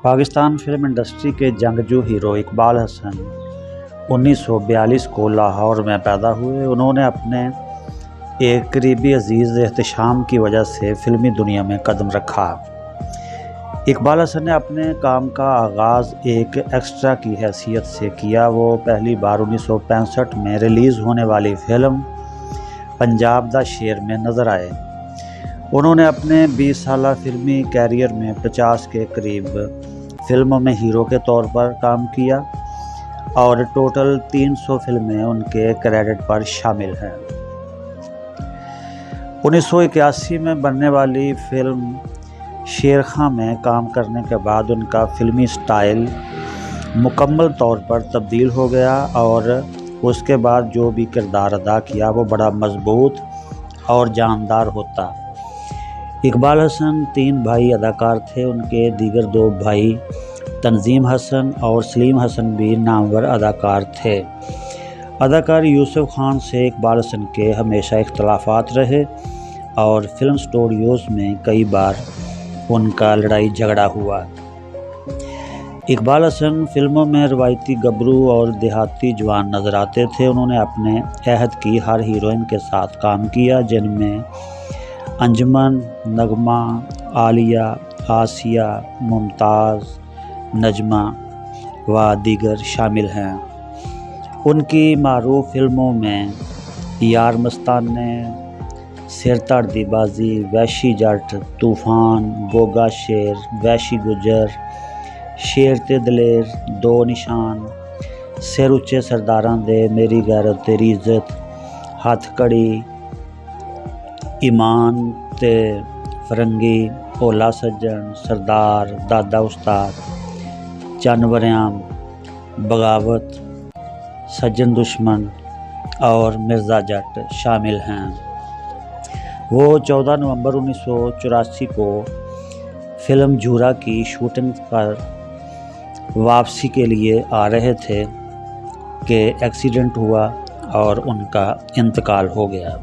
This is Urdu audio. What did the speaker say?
پاکستان فلم انڈسٹری کے جنگجو ہیرو اقبال حسن 1942 کو لاہور میں پیدا ہوئے۔ انہوں نے اپنے ایک قریبی عزیز احتشام کی وجہ سے فلمی دنیا میں قدم رکھا۔ اقبال حسن نے اپنے کام کا آغاز ایک ایکسٹرا کی حیثیت سے کیا۔ وہ پہلی بار 1965 میں ریلیز ہونے والی فلم پنجاب دا شیر میں نظر آئے۔ انہوں نے اپنے 20 سالہ فلمی کیریئر میں 50 کے قریب فلموں میں ہیرو کے طور پر کام کیا اور ٹوٹل 300 فلمیں ان کے کریڈٹ پر شامل ہیں۔ 1981 میں بننے والی فلم شیر خاں میں کام کرنے کے بعد ان کا فلمی سٹائل مکمل طور پر تبدیل ہو گیا اور اس کے بعد جو بھی کردار ادا کیا وہ بڑا مضبوط اور جاندار ہوتا۔ اقبال حسن 3 بھائی اداکار تھے۔ ان کے دیگر 2 بھائی تنظیم حسن اور سلیم حسن بھی نامور اداکار تھے۔ اداکار یوسف خان سے اقبال حسن کے ہمیشہ اختلافات رہے اور فلم سٹوڈیوز میں کئی بار ان کا لڑائی جھگڑا ہوا۔ اقبال حسن فلموں میں روایتی گبرو اور دیہاتی جوان نظر آتے تھے۔ انہوں نے اپنے عہد کی ہر ہیروئن کے ساتھ کام کیا، جن میں انجمن، نغمہ، عالیہ، آسیہ، ممتاز، نجمہ و دیگر شامل ہیں۔ ان کی معروف فلموں میں یار مستانے، سر دی بازی، وحشی جٹ، طوفان، گوگا شیر، وحشی گجر، شیر تے دلیر، 2 نشان، سر اچے سرداراں دے، میری غیرت تیری عزت، ہاتھ کڑی، ایمان تے فرنگی، بھولا سجن، سردار، دادا استاد، چنوریام، بغاوت، سجن دشمن اور مرزا جٹ شامل ہیں۔ وہ 14 نومبر 1984 کو فلم جھورا کی شوٹنگ پر واپسی کے لیے آ رہے تھے کہ ایکسیڈنٹ ہوا اور ان کا انتقال ہو گیا۔